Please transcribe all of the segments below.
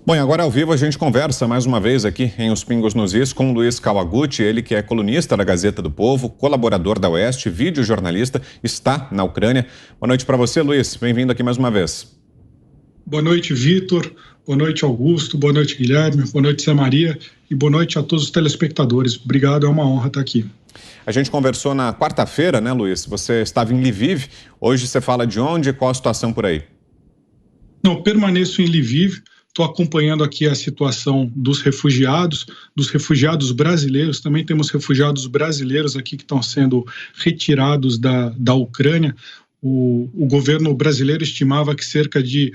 Bom, e agora ao vivo a gente conversa mais uma vez aqui em Os Pingos nos Is com o Luiz Kawaguchi, ele que é colunista da Gazeta do Povo, colaborador da Oeste, videojornalista, está na Ucrânia. Boa noite para você, Luiz. Bem-vindo aqui mais uma vez. Boa noite, Vitor. Boa noite, Augusto. Boa noite, Guilherme. Boa noite, Zé Maria. E boa noite a todos os telespectadores. Obrigado, é uma honra estar aqui. A gente conversou na quarta-feira, né, Luiz? Você estava em Lviv. Hoje você fala de onde e qual a situação por aí? Não, permaneço em Lviv. Estou acompanhando aqui a situação dos refugiados brasileiros. Também temos refugiados brasileiros aqui que estão sendo retirados da Ucrânia. O governo brasileiro estimava que cerca de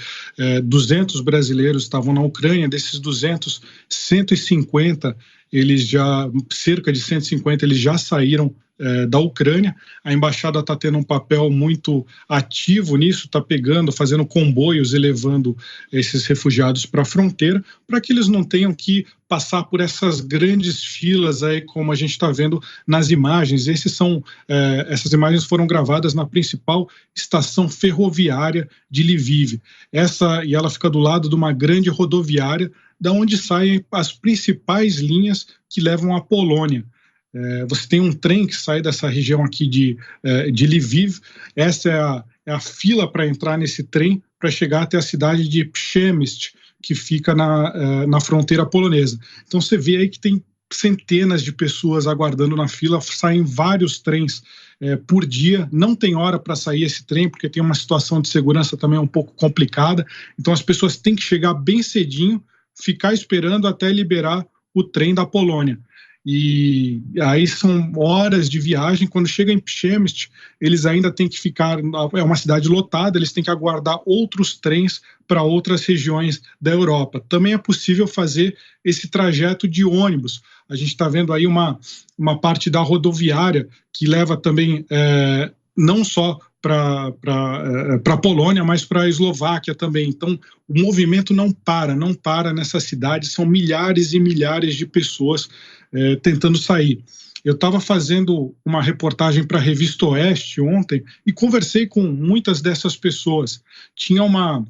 200 brasileiros estavam na Ucrânia. Desses 200, 150, cerca de 150 eles já saíram da Ucrânia. A embaixada está tendo um papel muito ativo nisso, está fazendo comboios e levando esses refugiados para a fronteira, para que eles não tenham que passar por essas grandes filas aí, como a gente está vendo nas imagens. Essas imagens foram gravadas na principal estação ferroviária de Lviv. E ela fica do lado de uma grande rodoviária, da onde saem as principais linhas que levam à Polônia. Você tem um trem que sai dessa região aqui de Lviv. Essa é a fila para entrar nesse trem para chegar até a cidade de Przemyśl, que fica na fronteira polonesa. Então você vê aí que tem centenas de pessoas aguardando na fila, saem vários trens por dia, não tem hora para sair esse trem, porque tem uma situação de segurança também um pouco complicada, então as pessoas têm que chegar bem cedinho, ficar esperando até liberar o trem da Polônia. E aí são horas de viagem. Quando chega em Przemyśl, eles ainda têm que ficar, é uma cidade lotada, eles têm que aguardar outros trens para outras regiões da Europa. Também é possível fazer esse trajeto de ônibus. A gente está vendo aí uma parte da rodoviária que leva também não só para a Polônia, mas para a Eslováquia também. Então, o movimento não para nessa cidade, são milhares e milhares de pessoas tentando sair. Eu estava fazendo uma reportagem para a Revista Oeste ontem e conversei com muitas dessas pessoas. Tinha uma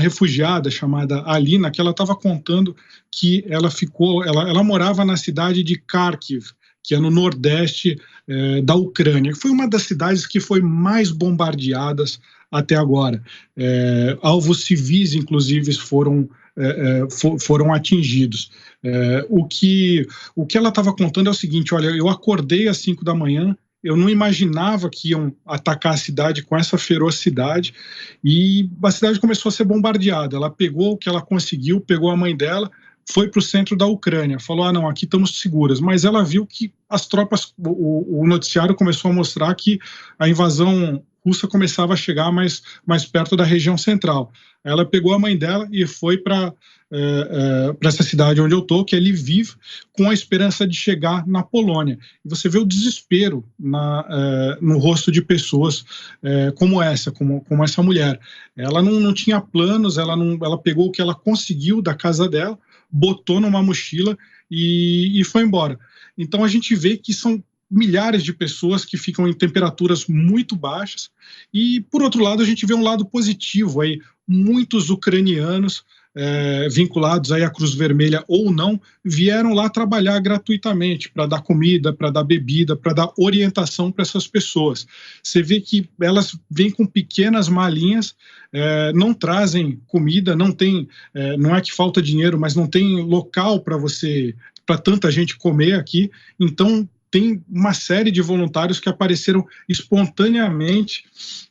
refugiada chamada Alina, que ela estava contando que ela morava na cidade de Kharkiv, que é no nordeste da Ucrânia. Foi uma das cidades que foi mais bombardeadas até agora. Alvos civis, inclusive, foram atingidos. O que ela estava contando é o seguinte: olha, eu acordei às 5 da manhã, eu não imaginava que iam atacar a cidade com essa ferocidade, e a cidade começou a ser bombardeada. Ela pegou o que ela conseguiu, pegou a mãe dela, foi para o centro da Ucrânia, falou, não, aqui estamos seguras, mas ela viu que as tropas, o noticiário começou a mostrar que a invasão russa começava a chegar mais perto da região central. Ela pegou a mãe dela e foi para essa cidade onde eu estou, que é Lviv, com a esperança de chegar na Polônia. E você vê o desespero no rosto de pessoas como essa mulher. Ela não tinha planos, ela pegou o que ela conseguiu da casa dela, botou numa mochila e foi embora. Então a gente vê que são milhares de pessoas que ficam em temperaturas muito baixas, e por outro lado a gente vê um lado positivo aí, muitos ucranianos vinculados aí à Cruz Vermelha ou não, vieram lá trabalhar gratuitamente para dar comida, para dar bebida, para dar orientação para essas pessoas. Você vê que elas vêm com pequenas malinhas, não trazem comida, não é que falta dinheiro, mas não tem local para tanta gente comer aqui. Então tem uma série de voluntários que apareceram espontaneamente,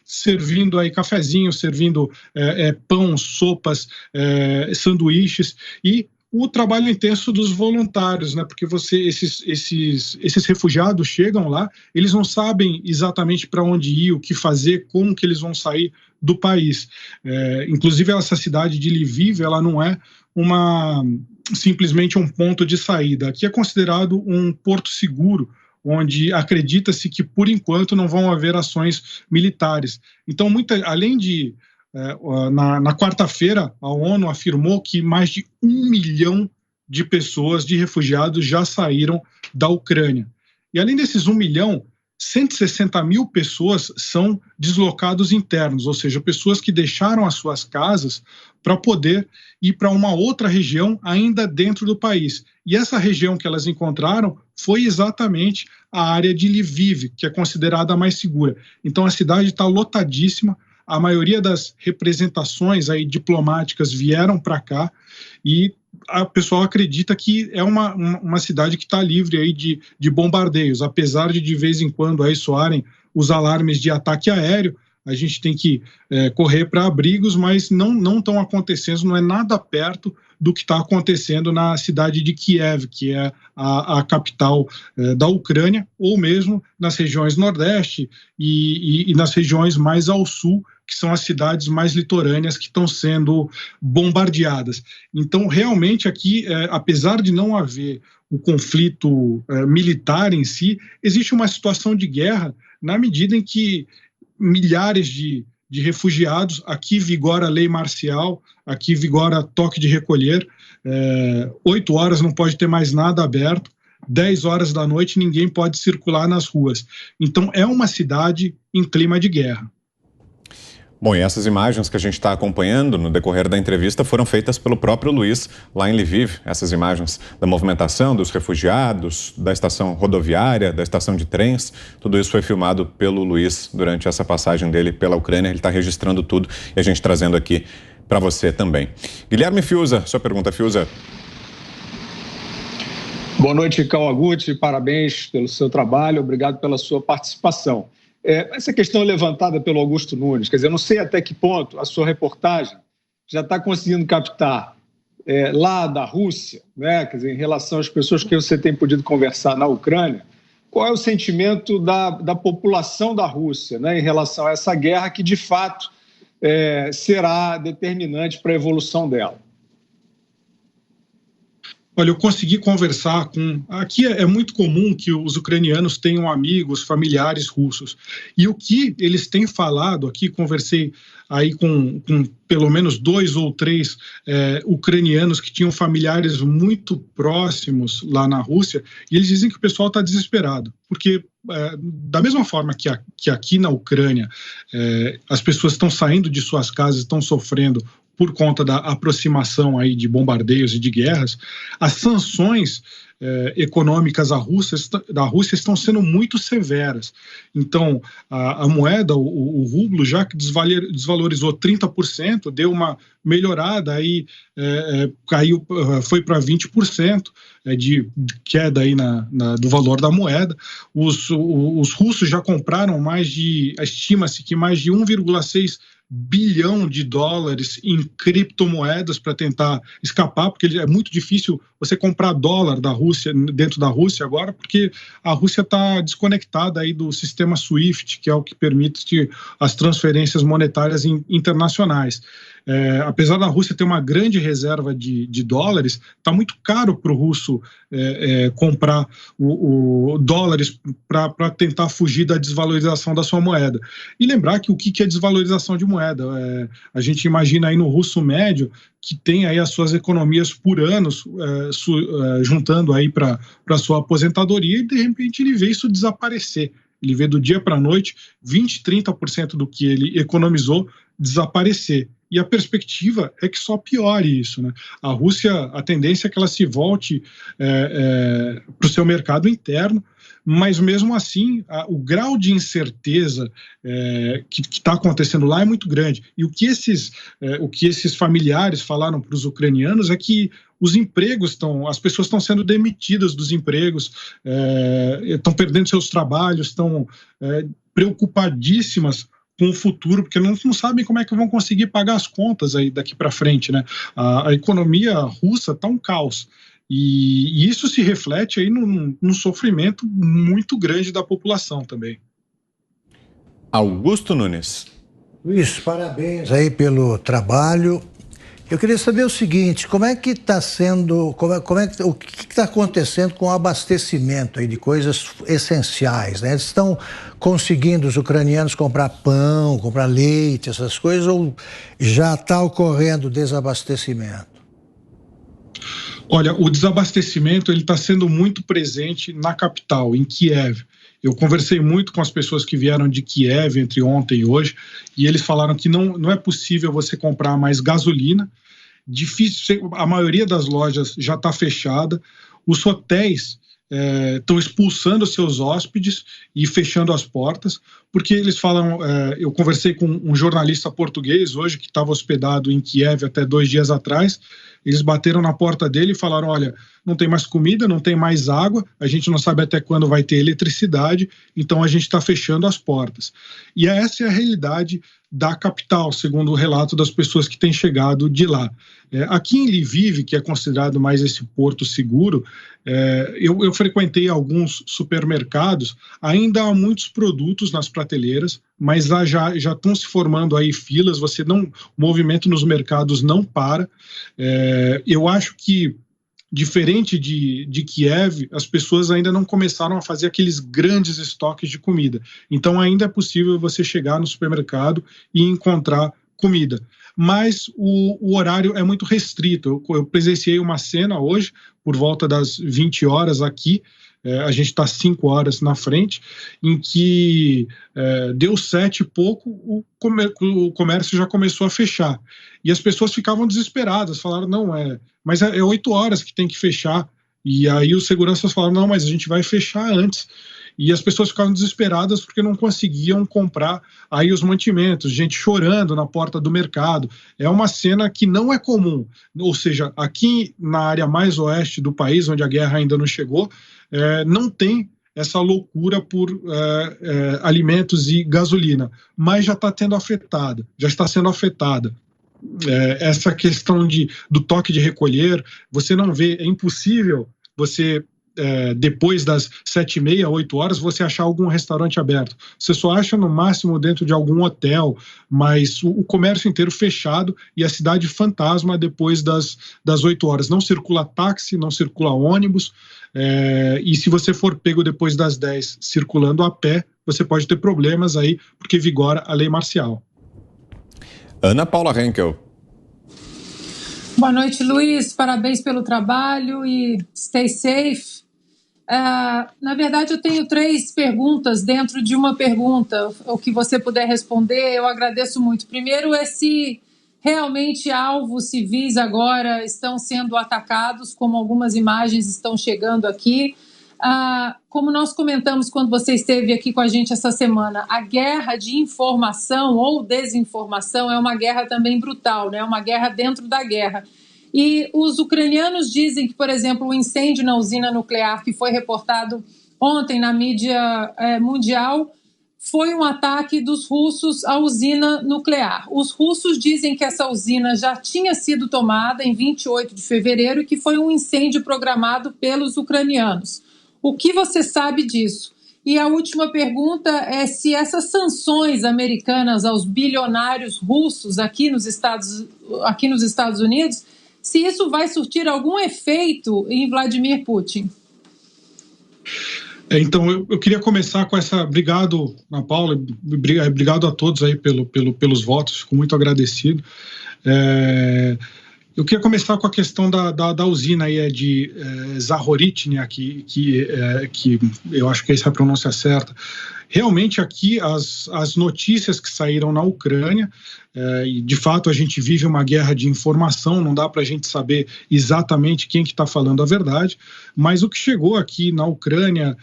servindo aí cafezinho, servindo pão, sopas, sanduíches, e o trabalho intenso dos voluntários, né? Porque esses refugiados chegam lá, eles não sabem exatamente para onde ir, o que fazer, como que eles vão sair do país. Inclusive essa cidade de Lviv, ela não é simplesmente um ponto de saída. Aqui é considerado um porto seguro, onde acredita-se que, por enquanto, não vão haver ações militares. Então, além de... na quarta-feira, a ONU afirmou que mais de 1 milhão de pessoas, de refugiados, já saíram da Ucrânia. E além desses 1 milhão, 160 mil pessoas são deslocados internos, ou seja, pessoas que deixaram as suas casas para poder ir para uma outra região ainda dentro do país. E essa região que elas encontraram foi exatamente a área de Lviv, que é considerada a mais segura. Então a cidade está lotadíssima, a maioria das representações aí diplomáticas vieram para cá e o pessoal acredita que é uma cidade que está livre aí de bombardeios, apesar de vez em quando aí soarem os alarmes de ataque aéreo. A gente tem que correr para abrigos, mas não estão acontecendo, não é nada perto do que está acontecendo na cidade de Kiev, que é a capital da Ucrânia, ou mesmo nas regiões nordeste e nas regiões mais ao sul, que são as cidades mais litorâneas que estão sendo bombardeadas. Então, realmente aqui, apesar de não haver o conflito militar em si, existe uma situação de guerra na medida em que milhares de refugiados, aqui vigora a lei marcial, aqui vigora toque de recolher, 8 horas não pode ter mais nada aberto, 10 horas da noite ninguém pode circular nas ruas. Então é uma cidade em clima de guerra. Bom, e essas imagens que a gente está acompanhando no decorrer da entrevista foram feitas pelo próprio Luiz lá em Lviv. Essas imagens da movimentação dos refugiados, da estação rodoviária, da estação de trens, tudo isso foi filmado pelo Luiz durante essa passagem dele pela Ucrânia. Ele está registrando tudo e a gente trazendo aqui para você também. Guilherme Fiuza, sua pergunta, Fiuza. Boa noite, Kawaguchi, parabéns pelo seu trabalho, obrigado pela sua participação. Essa questão levantada pelo Augusto Nunes, quer dizer, eu não sei até que ponto a sua reportagem já está conseguindo captar lá da Rússia, né? Quer dizer, em relação às pessoas que você tem podido conversar na Ucrânia, qual é o sentimento da população da Rússia, né, em relação a essa guerra que, de fato, será determinante para a evolução dela? Olha, eu consegui conversar com... Aqui é muito comum que os ucranianos tenham amigos, familiares russos. E o que eles têm falado aqui, conversei aí com pelo menos 2 ou 3 ucranianos que tinham familiares muito próximos lá na Rússia, e eles dizem que o pessoal está desesperado, porque da mesma forma que aqui na Ucrânia as pessoas estão saindo de suas casas, estão sofrendo por conta da aproximação aí de bombardeios e de guerras, as sanções econômicas da Rússia estão sendo muito severas. Então, a moeda, o rublo, já que desvalorizou 30%, deu uma melhorada, aí caiu, foi para 20% de queda aí do valor da moeda. Os russos já compraram estima-se que mais de 1,6 bilhão de dólares em criptomoedas para tentar escapar, porque é muito difícil você comprar dólar da Rússia, dentro da Rússia agora, porque a Rússia está desconectada aí do sistema SWIFT, que é o que permite as transferências monetárias internacionais. Apesar da Rússia ter uma grande reserva de dólares, está muito caro para o russo comprar dólares para tentar fugir da desvalorização da sua moeda. E lembrar que o que é desvalorização de moeda? A gente imagina aí no russo médio que tem aí as suas economias por anos juntando aí para a sua aposentadoria, e de repente ele vê isso desaparecer. Ele vê do dia para a noite 20%, 30% do que ele economizou desaparecer. E a perspectiva é que só piore isso, né? A Rússia, a tendência é que ela se volte para o seu mercado interno, mas mesmo assim o grau de incerteza que está acontecendo lá é muito grande. E o que esses familiares falaram para os ucranianos é que os empregos as pessoas estão sendo demitidas dos empregos, estão perdendo seus trabalhos, estão preocupadíssimas com o futuro, porque não sabem como é que vão conseguir pagar as contas aí daqui para frente, né? A economia russa está um caos. E isso se reflete aí num sofrimento muito grande da população também. Augusto Nunes. Luiz, parabéns aí pelo trabalho. Eu queria saber o seguinte, como é que está sendo, o que está acontecendo com o abastecimento aí de coisas essenciais, né? Eles estão conseguindo, os ucranianos, comprar pão, comprar leite, essas coisas, ou já está ocorrendo desabastecimento? Olha, o desabastecimento ele está sendo muito presente na capital, em Kiev. Eu conversei muito com as pessoas que vieram de Kiev entre ontem e hoje, e eles falaram que não é possível você comprar mais gasolina. Difícil, a maioria das lojas já está fechada. Os hotéis estão expulsando seus hóspedes e fechando as portas, porque eles falam, eu conversei com um jornalista português hoje que estava hospedado em Kiev até 2 dias atrás. Eles bateram na porta dele e falaram, olha, não tem mais comida, não tem mais água, a gente não sabe até quando vai ter eletricidade, então a gente está fechando as portas. E essa é a realidade da capital, segundo o relato das pessoas que têm chegado de lá. Aqui em Lviv, que é considerado mais esse porto seguro, eu frequentei alguns supermercados, ainda há muitos produtos nas prateleiras, mas lá já estão se formando aí filas, o movimento nos mercados não para. Eu acho que, diferente de Kiev, as pessoas ainda não começaram a fazer aqueles grandes estoques de comida. Então ainda é possível você chegar no supermercado e encontrar comida. Mas o horário é muito restrito. Eu presenciei uma cena hoje, por volta das 20 horas aqui, a gente está 5 horas na frente, em que deu 7 e pouco, o comércio já começou a fechar. E as pessoas ficavam desesperadas, falaram, mas é 8 horas que tem que fechar. E aí os seguranças falaram, não, mas a gente vai fechar antes. E as pessoas ficavam desesperadas porque não conseguiam comprar aí os mantimentos, gente chorando na porta do mercado. É uma cena que não é comum, ou seja, aqui na área mais oeste do país, onde a guerra ainda não chegou, não tem essa loucura por alimentos e gasolina, mas já está sendo afetada. Essa questão do toque de recolher, você não vê, é impossível você... depois das 7h30, 8 horas, você achar algum restaurante aberto. Você só acha no máximo dentro de algum hotel, mas o comércio inteiro fechado e a cidade fantasma depois das 8 horas. Não circula táxi, não circula ônibus, e se você for pego depois das 10 circulando a pé, você pode ter problemas aí, porque vigora a lei marcial. Ana Paula Henkel. Boa noite, Luiz. Parabéns pelo trabalho e stay safe. Na verdade, eu tenho 3 perguntas dentro de uma pergunta. O que você puder responder, eu agradeço muito. Primeiro é se realmente alvos civis agora estão sendo atacados, como algumas imagens estão chegando aqui. Como nós comentamos quando você esteve aqui com a gente essa semana, a guerra de informação ou desinformação é uma guerra também brutal, né? É uma guerra dentro da guerra. E os ucranianos dizem que, por exemplo, o incêndio na usina nuclear que foi reportado ontem na mídia mundial foi um ataque dos russos à usina nuclear. Os russos dizem que essa usina já tinha sido tomada em 28 de fevereiro e que foi um incêndio programado pelos ucranianos. O que você sabe disso? E a última pergunta é se essas sanções americanas aos bilionários russos aqui nos Estados Unidos, se isso vai surtir algum efeito em Vladimir Putin. Então, eu queria começar com essa... Obrigado, Ana Paula, obrigado a todos aí pelos votos, fico muito agradecido. Eu queria começar com a questão da usina aí, de Zaporizhzhia, que eu acho que essa é a pronúncia certa. Realmente aqui as notícias que saíram na Ucrânia, e de fato a gente vive uma guerra de informação, não dá para a gente saber exatamente quem que está falando a verdade, mas o que chegou aqui na Ucrânia,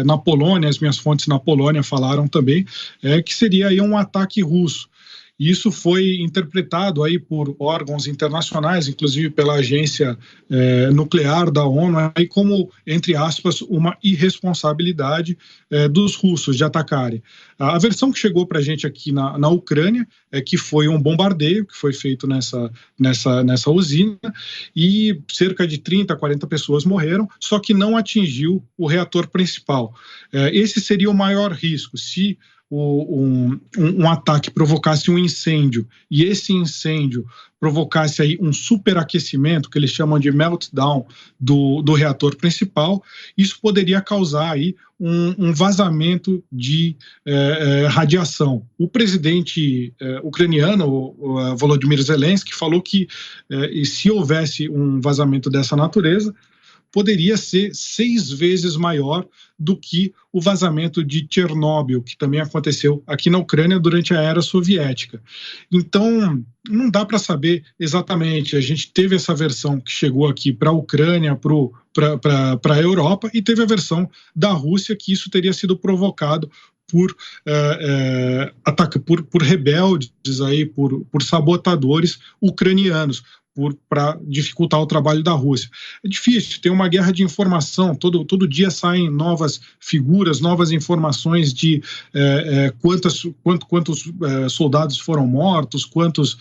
na Polônia, as minhas fontes na Polônia falaram também, que seria aí um ataque russo. E isso foi interpretado aí por órgãos internacionais, inclusive pela agência nuclear da ONU, aí como, entre aspas, uma irresponsabilidade dos russos de atacarem. A versão que chegou para a gente aqui na Ucrânia é que foi um bombardeio que foi feito nessa usina e cerca de 30, 40 pessoas morreram, só que não atingiu o reator principal. Esse seria o maior risco, se um ataque provocasse um incêndio e esse incêndio provocasse aí um superaquecimento, que eles chamam de meltdown do reator principal, isso poderia causar aí um vazamento de radiação. O presidente ucraniano, Volodymyr Zelensky, falou que se houvesse um vazamento dessa natureza, poderia ser 6 vezes maior do que o vazamento de Chernobyl, que também aconteceu aqui na Ucrânia durante a era soviética. Então, não dá para saber exatamente. A gente teve essa versão que chegou aqui para a Ucrânia, para a Europa, e teve a versão da Rússia que isso teria sido provocado por rebeldes, aí, por sabotadores ucranianos, para dificultar o trabalho da Rússia. É difícil, tem uma guerra de informação, todo dia saem novas figuras, novas informações de quantos soldados foram mortos, quantos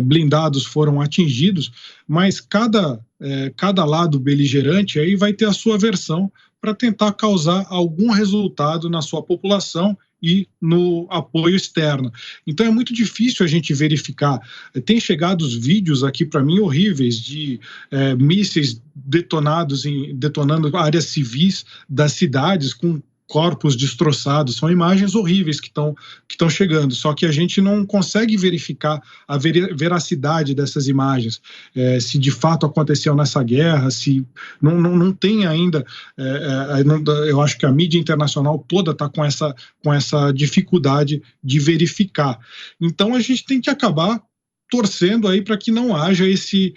blindados foram atingidos, mas cada lado beligerante aí vai ter a sua versão para tentar causar algum resultado na sua população e no apoio externo. Então é muito difícil a gente verificar. Tem chegado os vídeos aqui para mim horríveis de mísseis detonando áreas civis das cidades com corpos destroçados. São imagens horríveis que estão chegando, só que a gente não consegue verificar a veracidade dessas imagens, se de fato aconteceu nessa guerra, se não tem ainda, eu acho que a mídia internacional toda está com essa dificuldade de verificar. Então a gente tem que acabar torcendo aí para que não haja esse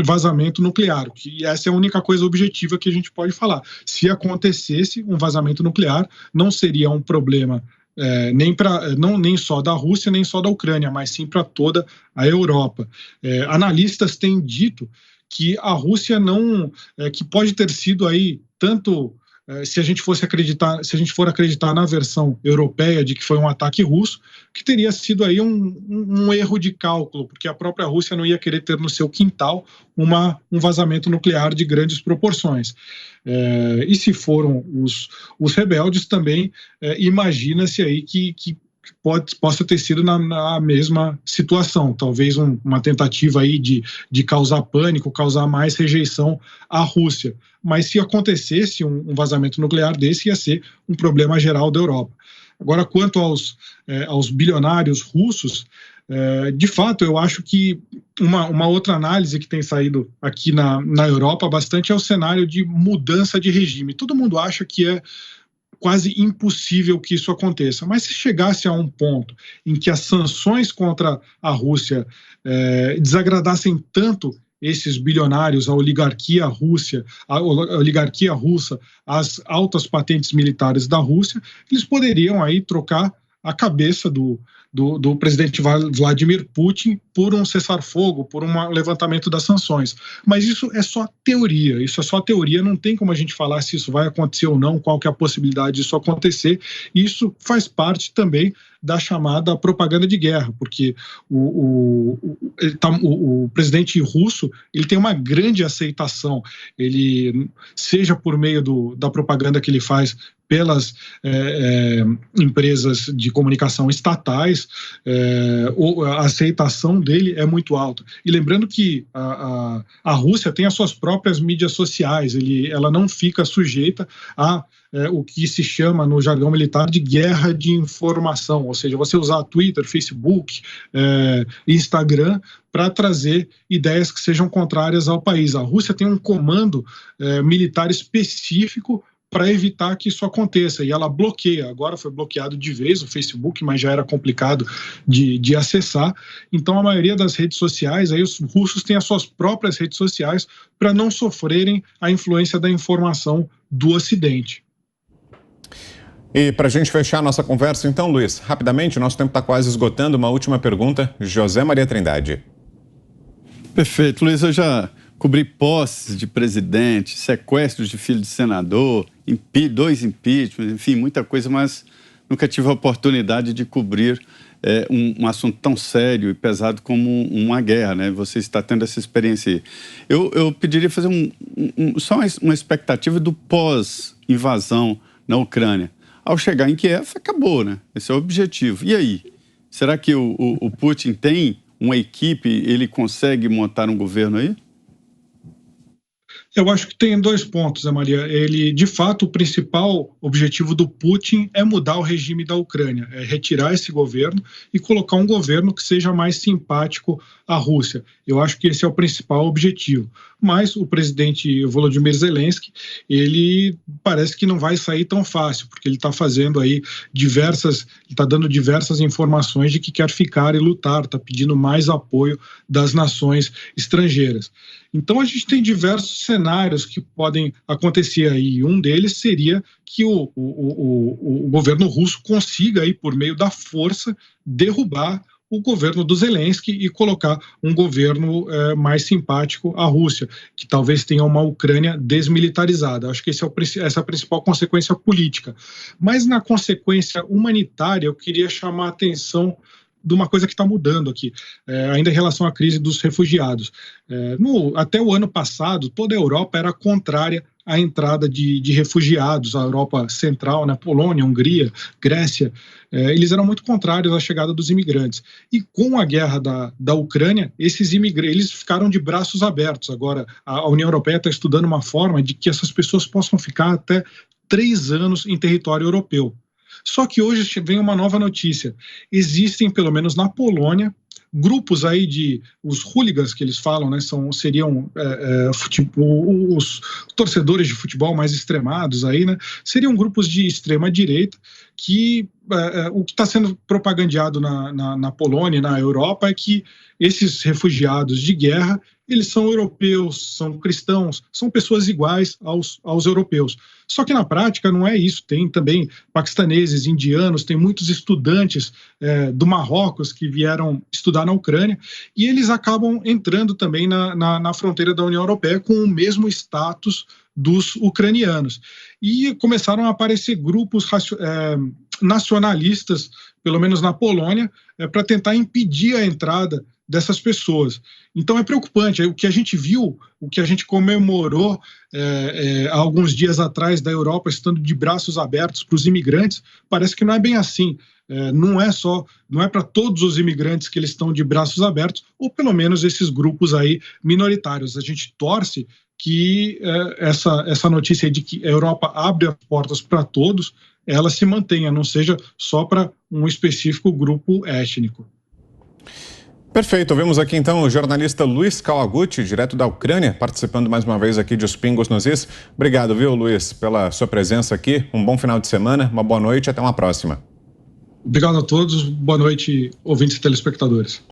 vazamento nuclear, que essa é a única coisa objetiva que a gente pode falar. Se acontecesse um vazamento nuclear, não seria um problema nem só da Rússia, nem só da Ucrânia, mas sim para toda a Europa. Analistas têm dito que a Rússia que pode ter sido aí tanto... Se a gente for acreditar na versão europeia de que foi um ataque russo, que teria sido aí um erro de cálculo, porque a própria Rússia não ia querer ter no seu quintal um vazamento nuclear de grandes proporções. E se foram os rebeldes também, imagina-se aí que possa ter sido na mesma situação, talvez uma tentativa aí de causar pânico, causar mais rejeição à Rússia. Mas se acontecesse um vazamento nuclear desse, ia ser um problema geral da Europa. Agora, quanto aos bilionários russos, de fato, eu acho que uma outra análise que tem saído aqui na Europa bastante é o cenário de mudança de regime. Todo mundo acha que é quase impossível que isso aconteça. Mas se chegasse a um ponto em que as sanções contra a Rússia desagradassem tanto esses bilionários, a oligarquia russa, as altas patentes militares da Rússia, eles poderiam aí trocar a cabeça do presidente Vladimir Putin por um cessar-fogo, por um levantamento das sanções. Mas isso é só teoria, não tem como a gente falar se isso vai acontecer ou não, qual que é a possibilidade disso acontecer. Isso faz parte também da chamada propaganda de guerra, porque o presidente russo ele tem uma grande aceitação, ele, seja por meio da propaganda que ele faz pelas empresas de comunicação estatais, a aceitação dele é muito alta. E lembrando que a Rússia tem as suas próprias mídias sociais, ela não fica sujeita a o que se chama no jargão militar de guerra de informação, ou seja, você usar Twitter, Facebook, Instagram para trazer ideias que sejam contrárias ao país. A Rússia tem um comando militar específico para evitar que isso aconteça, e ela bloqueia. Agora foi bloqueado de vez o Facebook, mas já era complicado de acessar. Então a maioria das redes sociais, aí os russos têm as suas próprias redes sociais para não sofrerem a influência da informação do Ocidente. E para a gente fechar a nossa conversa, então, Luiz, rapidamente, o nosso tempo está quase esgotando, uma última pergunta, José Maria Trindade. Perfeito, Luiz, eu já cobri posses de presidente, sequestros de filho de senador, 2 impeachments, enfim, muita coisa, mas nunca tive a oportunidade de cobrir um assunto tão sério e pesado como uma guerra, né? Você está tendo essa experiência aí. Eu pediria fazer só uma expectativa do pós-invasão na Ucrânia. ao chegar em Kiev, acabou, né? Esse é o objetivo. E aí? Será que o Putin tem uma equipe, ele consegue montar um governo aí? Eu acho que tem 2 pontos, Zé Maria. Ele, de fato, o principal objetivo do Putin é mudar o regime da Ucrânia, é retirar esse governo e colocar um governo que seja mais simpático à Rússia. Eu acho que esse é o principal objetivo. Mas o presidente Volodymyr Zelensky, ele parece que não vai sair tão fácil, porque ele está fazendo aí está dando diversas informações de que quer ficar e lutar, está pedindo mais apoio das nações estrangeiras. Então a gente tem diversos cenários que podem acontecer aí. Um deles seria que o governo russo consiga aí, por meio da força, derrubar o governo do Zelensky e colocar um governo mais simpático à Rússia, que talvez tenha uma Ucrânia desmilitarizada. Acho que essa é a principal consequência política. Mas na consequência humanitária, eu queria chamar a atenção de uma coisa que está mudando aqui, ainda em relação à crise dos refugiados. Até o ano passado, toda a Europa era contrária à entrada de refugiados, a Europa Central, né, Polônia, Hungria, Grécia, eles eram muito contrários à chegada dos imigrantes. E com a guerra da Ucrânia, esses imigrantes eles ficaram de braços abertos. Agora, a União Europeia está estudando uma forma de que essas pessoas possam ficar até 3 anos em território europeu. Só que hoje vem uma nova notícia. Existem, pelo menos na Polônia, grupos aí os hooligans que eles falam, né, seriam os torcedores de futebol mais extremados aí, né, seriam grupos de extrema direita que o que está sendo propagandeado na Polônia e na Europa é que esses refugiados de guerra, eles são europeus, são cristãos, são pessoas iguais aos europeus. Só que na prática não é isso, tem também paquistaneses, indianos, tem muitos estudantes do Marrocos que vieram estudar na Ucrânia e eles acabam entrando também na fronteira da União Europeia com o mesmo status dos ucranianos. E começaram a aparecer grupos nacionalistas, pelo menos na Polônia, para tentar impedir a entrada dessas pessoas. Então é preocupante. O que a gente viu, o que a gente comemorou há alguns dias atrás da Europa estando de braços abertos para os imigrantes, parece que não é bem assim. Não é para todos os imigrantes que eles estão de braços abertos, ou pelo menos esses grupos aí minoritários. A gente torce que essa notícia de que a Europa abre as portas para todos, ela se mantenha, não seja só para um específico grupo étnico. Perfeito, ouvimos aqui então o jornalista Luiz Kawaguchi, direto da Ucrânia, participando mais uma vez aqui de Os Pingos nos Is. Obrigado, viu, Luiz, pela sua presença aqui. Um bom final de semana, uma boa noite e até uma próxima. Obrigado a todos, boa noite, ouvintes e telespectadores.